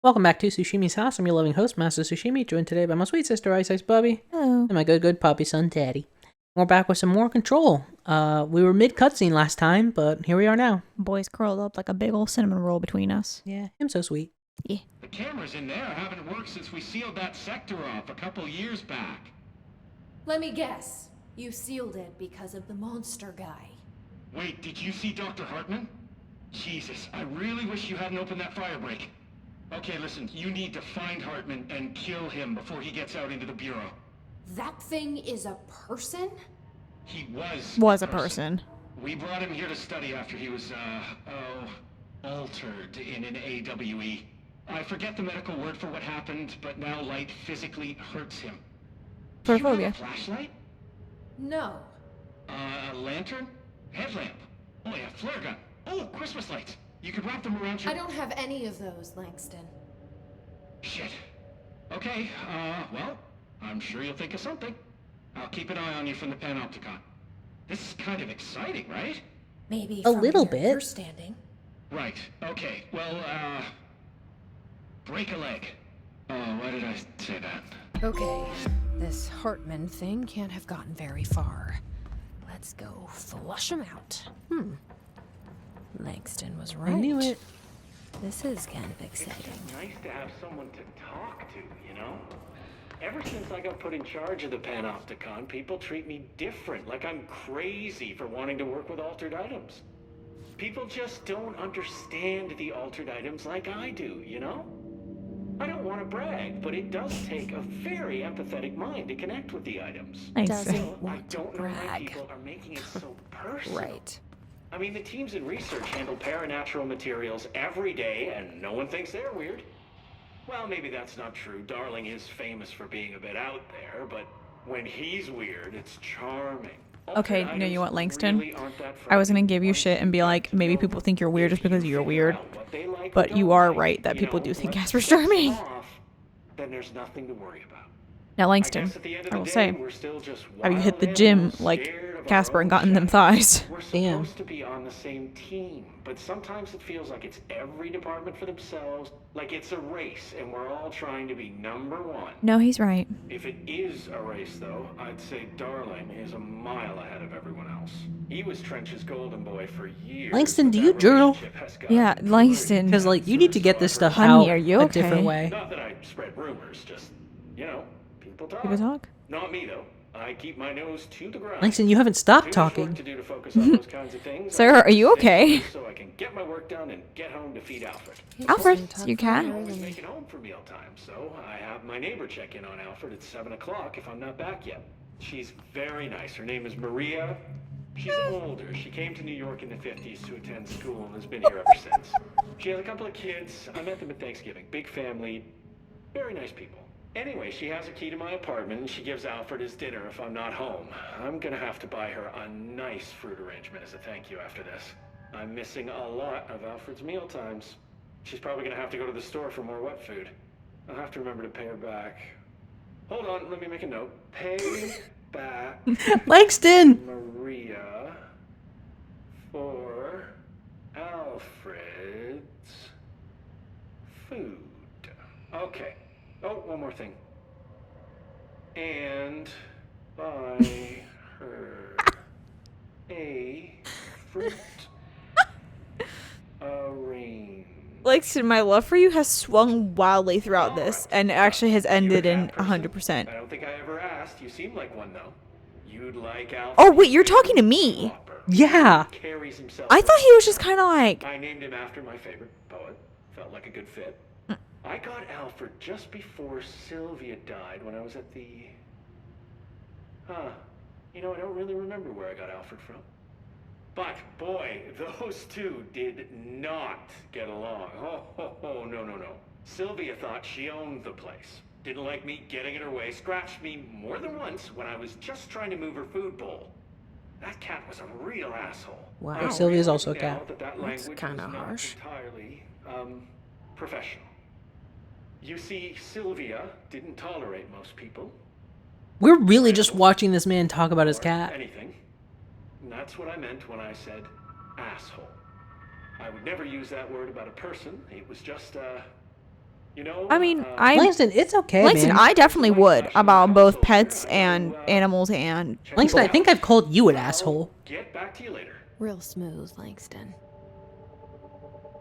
Welcome back to Sushimi's House. I'm your loving host, Master Sushimi, joined today by my sweet sister, Ice Ice Bubbie, Hello. and my good puppy son, Daddy. We're back with some more Control. We were mid-cutscene last time, but here we are now. Boys curled up like a big old cinnamon roll between us. Yeah, him so sweet. Yeah. The cameras in there haven't worked since we sealed that sector off a couple years back. Let me guess. You sealed it because of the monster guy. Wait, did you see Dr. Hartman? Jesus, I really wish you hadn't opened that fire break. Okay, listen, you need to find Hartman and kill him before he gets out into the Bureau. That thing is a person? He was Was a person. We brought him here to study after he was, altered in an AWE. I forget the medical word for what happened, but now light physically hurts him. Do you have Photophobia. a flashlight? No. A lantern? Headlamp? Oh yeah, flare gun. Oh, Christmas lights. You could wrap them around your... I don't have any of those, Langston. Shit. Okay, well, I'm sure you'll think of something. I'll keep an eye on you from the Panopticon. This is kind of exciting, right? Maybe A from little where bit. you're standing. Right, okay. Well, break a leg. Oh, why did I say that? Okay, this Hartman thing can't have gotten very far. Let's go flush him out. Langston was right. I knew it. This is kind of exciting. It's nice to have someone to talk to, you know? Ever since I got put in charge of the Panopticon, people treat me different, like I'm crazy for wanting to work with altered items. People just don't understand the altered items like I do, you know? I don't want to brag, but it does take a very empathetic mind to connect with the items. Thanks. Doesn't Still, I want to don't know why brag. people are making it so personal. Right. I mean, the teams in research handle paranatural materials every day, and no one thinks they're weird. Well, maybe that's not true. Darling is famous for being a bit out there, but when he's weird, it's charming. Okay, Altered you know you items what, Langston? really aren't that I was gonna frightening. give you shit and be like, maybe people think you're weird just because you're weird. But you are right that people do think Casper's charming. Then there's nothing to worry about. Now, I Langston, guess at the end of I the will day, say, we're still just have you hit the wild gym animals like scared of our Casper and own gotten them shadows. thighs? We're Damn. supposed to be on the same team, but sometimes it feels like it's every department for themselves, like it's a race, and we're all trying to be number one. No, he's right. If it is a race, though, I'd say Darling is a mile ahead of everyone else. He was Trench's golden boy for years. Langston, but do that you journal? relationship has gotten Yeah, pretty Langston. Because, like, you need to get this stuff Honey, out are you a okay? different way. Not that I spread rumors, just, you know, people talk. People talk? Not me, though. I keep my nose to the ground. Langston, you haven't stopped Too much talking. work to do to focus on those kinds of things. Sir, are you okay? So I can get my work done and get home to feed Alfred. Alfred, it's your cat. I'm always making home for mealtime, so I have my neighbor check in on Alfred at 7 o'clock if I'm not back yet. She's very nice. Her name is Maria. She's older. She came to New York in the 50s to attend school and has been here ever since. She has a couple of kids. I met them at Thanksgiving. Big family. Very nice people. Anyway, she has a key to my apartment and she gives Alfred his dinner if I'm not home. I'm gonna have to buy her a nice fruit arrangement as a thank you after this. I'm missing a lot of Alfred's meal times. She's probably gonna have to go to the store for more wet food. I'll have to remember to pay her back. Hold on, let me make a note. Pay back Langston! Maria for Alfred's food. Okay. Oh, one more thing. And buy her a fruit arrangement. Langston, my love for you has swung wildly throughout this and actually has ended in 100%. I don't think I ever asked. You seem like one, though. You'd like Alfred. Oh, wait, you're talking to me. Whopper. Yeah. He carries himself. I thought he was just kind of like, I named him after my favorite poet. Felt like a good fit. I got Alfred just before Sylvia died when I was at the... You know, I don't really remember where I got Alfred from. But, boy, those two did not get along. Oh, no. Sylvia thought she owned the place. Didn't like me getting in her way. Scratched me more than once when I was just trying to move her food bowl. That cat was a real asshole. Wow. Yeah, Sylvia's also a Now cat. that That's language kinda was not harsh. entirely, professional. You see, Sylvia didn't tolerate most people. We're really just watching this man talk about his Or cat. anything. And that's what I meant when I said asshole. I would never use that word about a person. It was just, You know, I mean, Langston, it's okay, Langston, man. I definitely would about both pets and animals and Langston, I people. think I've called you an asshole. get back to you later. Real smooth, Langston.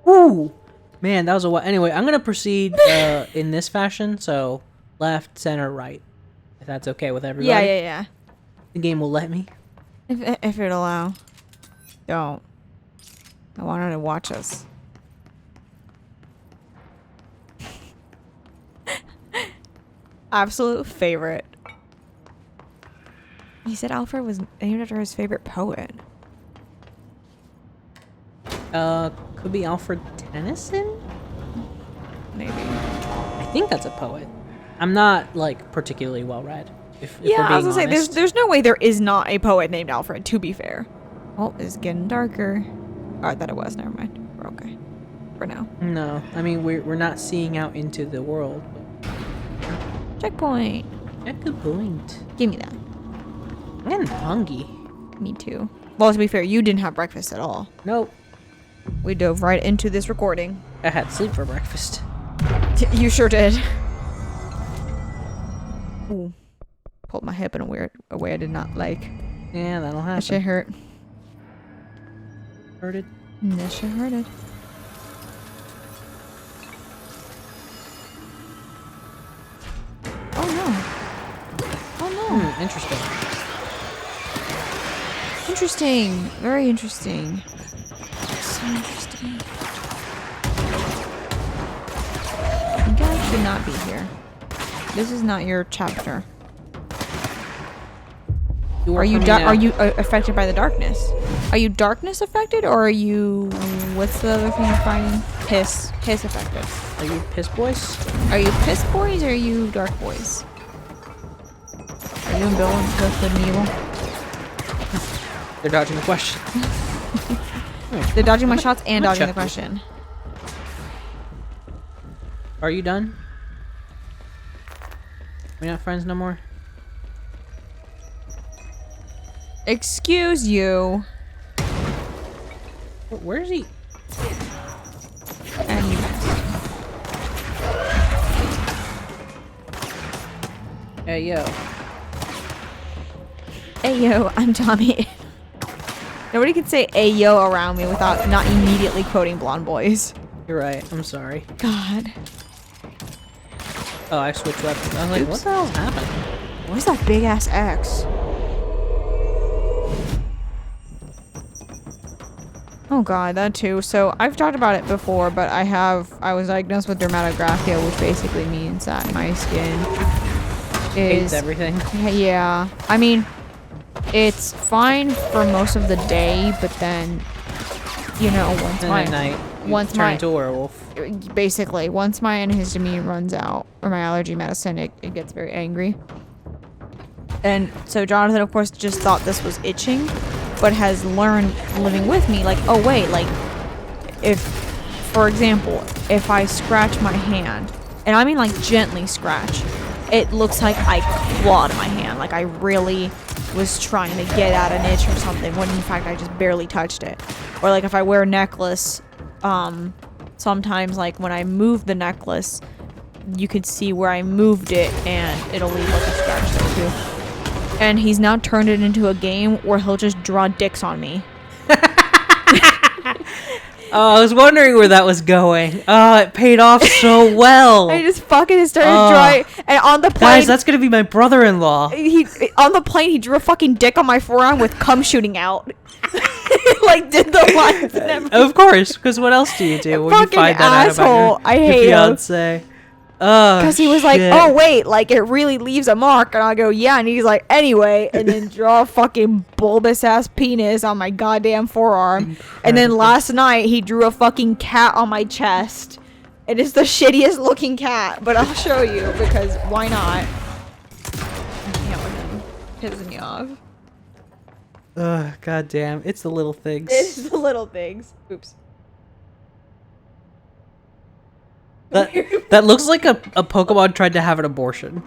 Ooh. Man, that was a while. Anyway, I'm going to proceed in this fashion. So, left, center, right. If that's okay with everybody. Yeah. The game will let me. If it'll allow. Don't. I want her to watch us. Absolute favorite. He said Alfred was named after his favorite poet. Could be Alfred Tennyson? Maybe. I think that's a poet. I'm not, like, particularly well-read. If Yeah, we're I was being gonna say, honest. there's no way there is not a poet named Alfred, to be fair. Oh, it's getting darker. Oh, I thought it was. Never mind. We're okay. For now. No, I mean, we're not seeing out into the world. Checkpoint. Yeah, good point. Give me that. I'm getting hungry. Me too. Well, to be fair, you didn't have breakfast at all. Nope. We dove right into this recording. I had sleep for breakfast. You sure did. Ooh. Pulled my hip in a way I did not like. Yeah, that'll That shit happen. hurt. Hurted. That shit hurted. Oh no. Oh no. Interesting. Interesting. Very interesting. So interesting. You guys should not be here. This is not your chapter. Are you affected by the darkness? Are you darkness affected, or are you, what's the other thing you're fighting? Piss affected. Are you piss boys? Are you piss boys, or are you dark boys? Are you and Bill both good and evil? They're dodging the question. They're dodging my shots and I'm dodging the checking. question. Are you done? We not friends no more? Excuse you. Where is he? And you missed. Hey, yo. Hey yo, I'm Tommy. Nobody can say "hey yo" around me without not immediately quoting Blonde Boys. You're right. I'm sorry. God. Oh, I switched weapons. I was like, Oops. what the hell's happening? Where's that big ass X? Oh god, that too. So I've talked about it before, but I was diagnosed with dermatographia, which basically means that my skin Hates is everything. yeah. I mean, it's fine for most of the day, but then you know, Then at night, you once turn my into a werewolf. basically once my antihistamine runs out, or my allergy medicine, it gets very angry. And so Jonathan, of course, just thought this was itching, but has learned living with me, like, oh wait, like, if, for example, if I scratch my hand, and I mean like gently scratch, it looks like I clawed my hand, like I really was trying to get at an itch or something, when in fact I just barely touched it. Or like if I wear a necklace, sometimes like when I move the necklace, you could see where I moved it and it'll leave like a scratch there too. And he's now turned it into a game where he'll just draw dicks on me. Oh, I was wondering where that was going. Oh, it paid off so well. I just fucking started drawing, and on the plane, Guys, that's gonna be my brother-in-law. on the plane he drew a fucking dick on my forearm with cum shooting out. Like did the lines and everything. Of course, because what else do you do when you Fucking find that asshole. out about I your hate him. fiance? Oh, Because he was like, shit. oh wait, like it really leaves a mark, and I go, yeah, and he's like, anyway, and then draw a fucking bulbous ass penis on my goddamn forearm, and then last night he drew a fucking cat on my chest. It is the shittiest looking cat, but I'll show you because why not? I can't with him pissing me off. Ugh, goddamn, it's the little things. It's the little things. Oops. That looks like a Pokemon tried to have an abortion.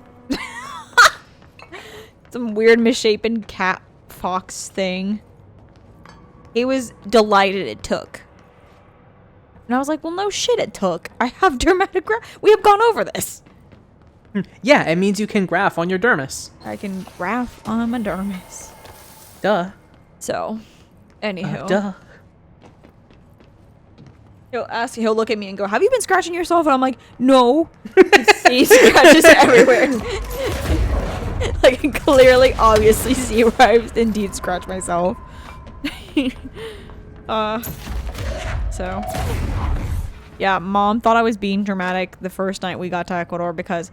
Some weird misshapen cat fox thing. He was delighted it took. And I was like, well, no shit it took. I have dermatographia. We have gone over this. Yeah, it means you can graph on your dermis. I can graph on my dermis. Duh. So, anywho. Duh. He'll look at me and go, have you been scratching yourself? And I'm like, no. See scratches everywhere. Like, I can clearly, obviously see where I've indeed scratched myself. So. Yeah, Mom thought I was being dramatic the first night we got to Ecuador because,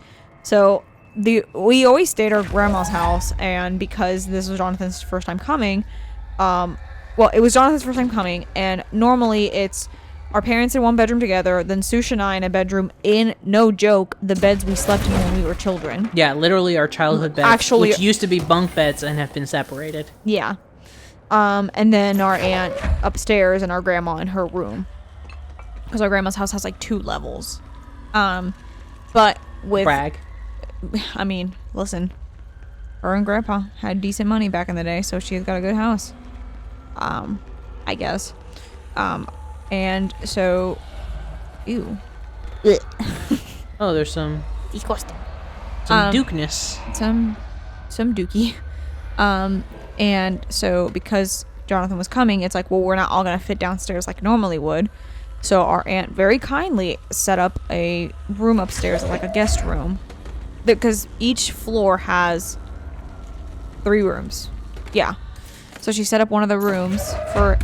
we always stayed at our grandma's house, and because this was Jonathan's first time coming, it was Jonathan's first time coming, and normally it's our parents in one bedroom together, then Susha and I in a bedroom in, no joke, the beds we slept in when we were children. Yeah, literally our childhood beds, Actually, which used to be bunk beds and have been separated. Yeah. And then our aunt upstairs and our grandma in her room. Because our grandma's house has like 2 levels. But with... Brag. I mean, listen. Her and grandpa had decent money back in the day, so she's got a good house. I guess. And so... Ew. Oh, there's some Disgusting. dukeness. Some dookie. And so because Jonathan was coming, it's like, well, we're not all gonna fit downstairs like normally would. So our aunt very kindly set up a room upstairs, like a guest room, because each floor has 3 rooms. Yeah. So she set up one of the rooms for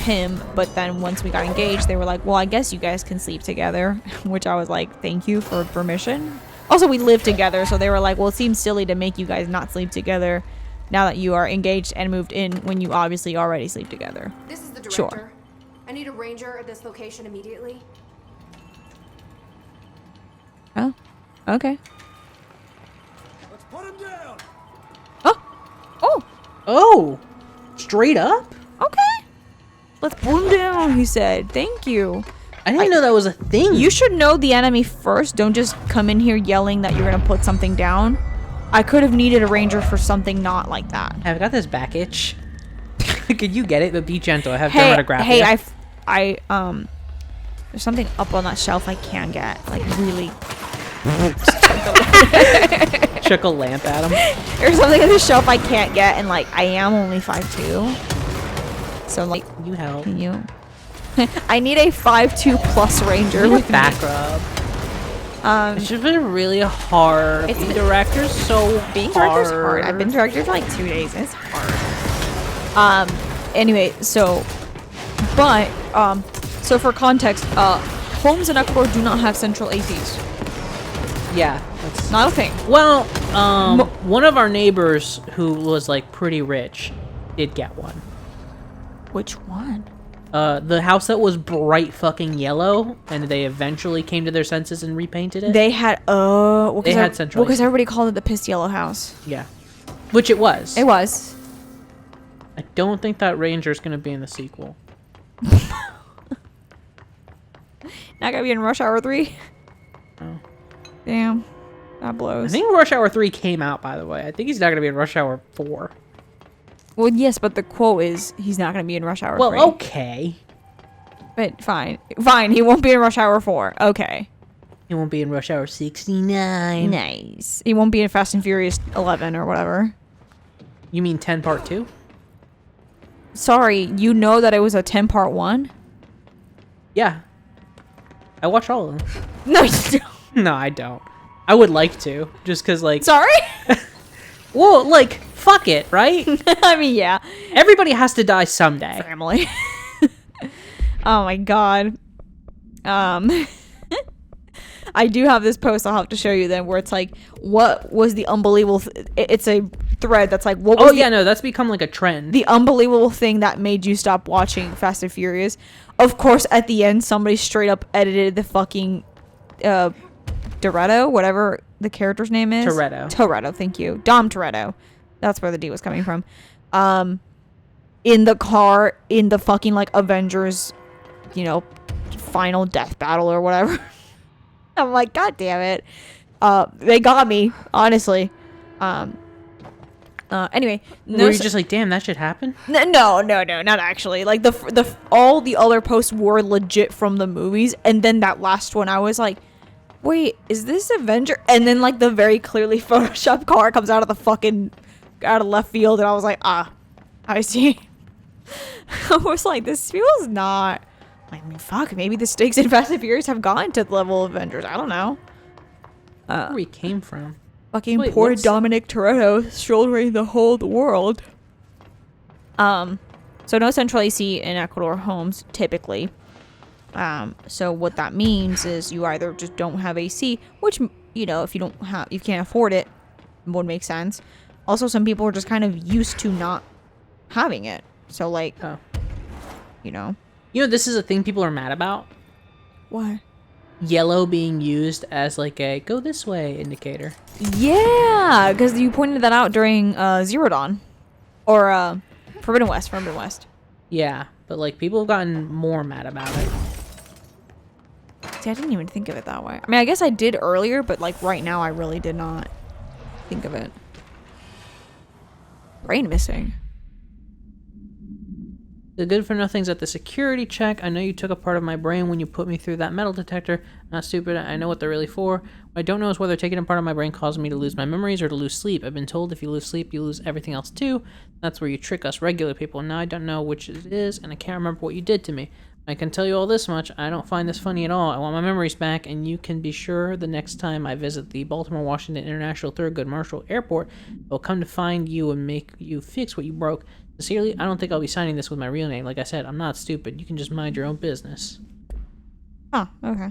him, but then once we got engaged, they were like, well, I guess you guys can sleep together, which I was like, thank you for permission. Also, we live together, so they were like, well, it seems silly to make you guys not sleep together now that you are engaged and moved in when you obviously already sleep together. This is the director. Sure. I need a ranger at this location immediately. Oh, okay. Let's put him down. Oh, Oh! Straight up? okay. Let's put him down, he said. Thank you. I didn't know that was a thing. You should know the enemy first. Don't just come in here yelling that you're gonna put something down. I could have needed a ranger for something not like that. I've got this back itch. Could you get it? But be gentle. I have Hey, dermatographia. there's something up on that shelf I can get. Like, really. Chuck a lamp at him. There's something on the shelf I can't get, and, like, I am only 5'2". So, like, You help. can you... I need a 5'2" plus ranger with Back me. rub. It's just been really hard. It's Being been- director's so Being hard. director's hard. I've been director for like 2 days. It's hard. Anyway, so for context, homes in Ecuador do not have central ACs. Yeah. That's Not a thing. well, one of our neighbors who was like pretty rich did get one. Which one? The house that was bright fucking yellow, and they eventually came to their senses and repainted it. They had They had central because AC. everybody called it the pissed yellow house. Yeah. Which it was. It was. I don't think that Ranger's gonna be in the sequel. Not gonna be in Rush Hour 3. Oh. Damn, that I blows. think Rush Hour 3 came out, by the way. I think he's not gonna be in Rush Hour 4. Well, yes, but the quote is he's not gonna be in Rush Hour 3. Well, okay. But fine, he won't be in Rush Hour 4. Okay. He won't be in Rush Hour 69. Nice. He won't be in Fast and Furious 11 or whatever. You mean 10 Part 2? Sorry, you know that it was a 10-part 1? Yeah. I watched all of them. No, you don't. No, I don't. I would like to. Just because, like... Sorry? Well, like, fuck it, right? I mean, yeah. Everybody has to die someday. Family. Oh my god. I do have this post I'll have to show you then where it's like, what was the unbelievable... it's a thread that's like, what was Oh, yeah, no, that's become, like, a trend. the unbelievable thing that made you stop watching Fast and Furious? Of course, at the end, somebody straight up edited the fucking Toretto, whatever the character's name is. Toretto, thank you. Dom Toretto. That's where the D was coming from. In the car, in the fucking, like, Avengers, you know, final death battle or whatever. I'm like, god damn it. They got me, honestly. Anyway, Were you just like, damn, that should happen? No, not actually. Like all the other posts were legit from the movies, and then that last one, I was like, wait, is this Avenger? And then like the very clearly photoshopped car comes out of left field, and I was like, I see. I was like, this feels not. I mean, fuck, maybe the stakes in Fast and Furious have gone to the level of Avengers. I don't know. Where we came from. Fucking Wait, poor what's- Dominic Toretto shouldering the whole world. So no central AC in Ecuador homes, typically. So what that means is you either just don't have AC, which, you know, if you can't afford it, would make sense. Also, some people are just kind of used to not having it. So, like, you know. You know, this is a thing people are mad about. What? Yellow being used as like a go this way indicator. Yeah, because you pointed that out during Zero Dawn. Or Forbidden West. Yeah, but like people have gotten more mad about it. See, I didn't even think of it that way. I mean, I guess I did earlier, but like right now I really did not think of it. Brain missing. The good for nothing's at the security check. I know you took a part of my brain when you put me through that metal detector. Not stupid. I know what they're really for. What I don't know is whether taking a part of my brain causes me to lose my memories or to lose sleep. I've been told if you lose sleep, you lose everything else too. That's where you trick us regular people. Now I don't know which it is, and I can't remember what you did to me. I can tell you all this much. I don't find this funny at all. I want my memories back, and you can be sure the next time I visit the Baltimore-Washington International Thurgood Marshall Airport, I'll come to find you and make you fix what you broke. Sincerely, I don't think I'll be signing this with my real name. Like I said, I'm not stupid. You can just mind your own business. Oh, okay.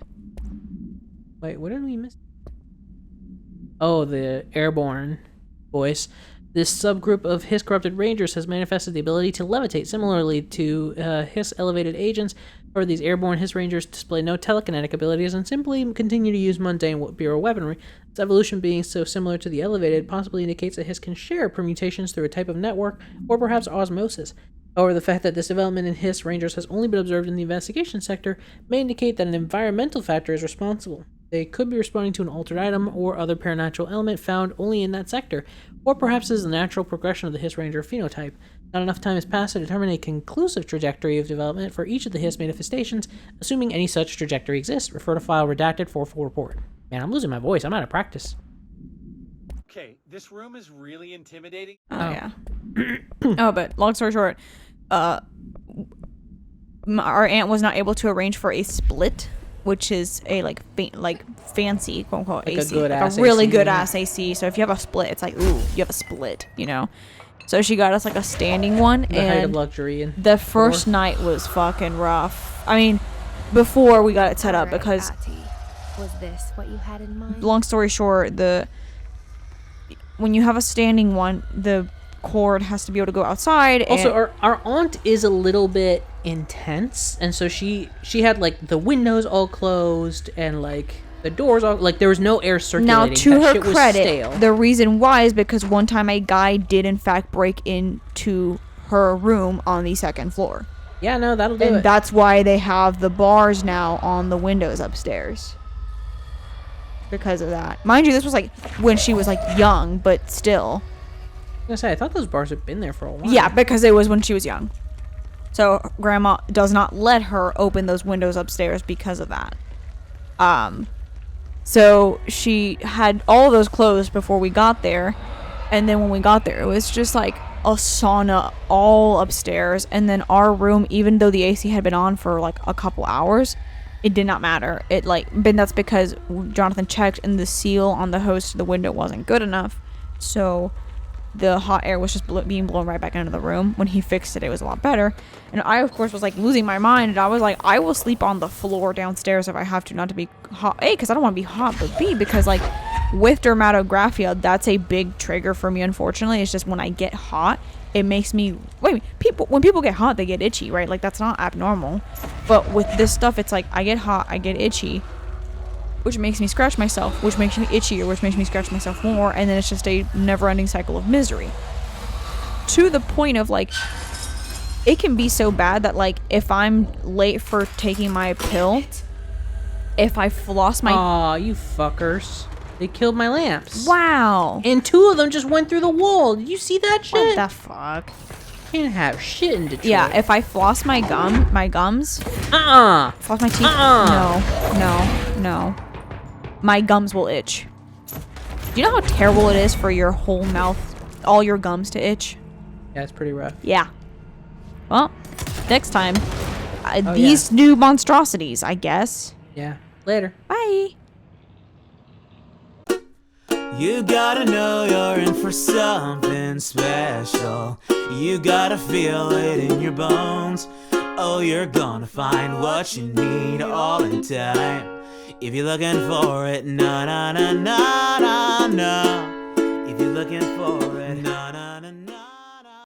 Wait, what did we miss? Oh, the airborne voice. This subgroup of Hiss corrupted rangers has manifested the ability to levitate. Similarly to Hiss elevated agents, or these airborne Hiss rangers display no telekinetic abilities and simply continue to use mundane bureau weaponry. Its evolution being so similar to the elevated possibly indicates that Hiss can share permutations through a type of network, or perhaps osmosis. However, the fact that this development in Hiss rangers has only been observed in the investigation sector may indicate that an environmental factor is responsible. They could be responding to an altered item or other paranatural element found only in that sector, or perhaps as the natural progression of the Hiss Ranger phenotype. Not enough time has passed to determine a conclusive trajectory of development for each of the Hiss manifestations. Assuming any such trajectory exists, refer to file redacted for full report. Man, I'm losing my voice. I'm out of practice. Okay, this room is really intimidating. Oh, yeah. Oh, but long story short, our aunt was not able to arrange for a split, which is a fancy quote unquote Like AC, a good ass a really AC, good yeah. ass AC. So if you have a split, it's like, ooh, you have a split, you know. So she got us like a standing one, The height of and luxury. And the first night was fucking rough. I mean, before we got it set up, Alright, because Ati. Was this what you had in mind? long story short, when you have a standing one, the cord has to be able to go outside. Also, and our aunt is a little bit intense, and so she had like the windows all closed and like the doors all there was no air circulating. now, to That her shit was credit, stale. the reason why is because one time a guy did in fact break into her room on the second floor, Yeah, no, that'll do and it. that's why they have the bars now on the windows upstairs. Because of that, mind you, this was like when she was like young, but still. I was gonna say, I thought those bars had been there for a while. Yeah, because it was when she was young. So grandma does not let her open those windows upstairs because of that. So she had all of those closed before we got there, and then when we got there, it was just like a sauna all upstairs, and then our room, even though the AC had been on for like a couple hours, it did not matter. But that's because Jonathan checked and the seal on the hose to the window wasn't good enough, so the hot air was just being blown right back into the room. When he fixed it, it was a lot better. And I, of course, was like losing my mind, and I was like, I will sleep on the floor downstairs if I have to, not to be hot. A, because I don't want to be hot, but B, because like with dermatographia, that's a big trigger for me, unfortunately. It's just when I get hot, it makes me when people get hot, they get itchy, right? Like that's not abnormal. But with this stuff, it's like I get hot, I get itchy, which makes me scratch myself, which makes me itchier, which makes me scratch myself more, and then it's just a never-ending cycle of misery. To the point of like, it can be so bad that like if I'm late for taking my pill, if I floss my Aw, you fuckers. They killed my lamps. Wow. And 2 of them just went through the wall. Did you see that shit? What the fuck? Can't have shit in Detroit. Yeah, if I floss my gums. Floss my teeth. No. My gums will itch. Do you know how terrible it is for your whole mouth, all your gums to itch? Yeah, it's pretty rough. Yeah. Well, next time. These new monstrosities, I guess. Yeah. Later. Bye. You gotta know you're in for something special. You gotta feel it in your bones. Oh, you're gonna find what you need all in time. If you're looking for it, na na na na na na. If you're looking for it.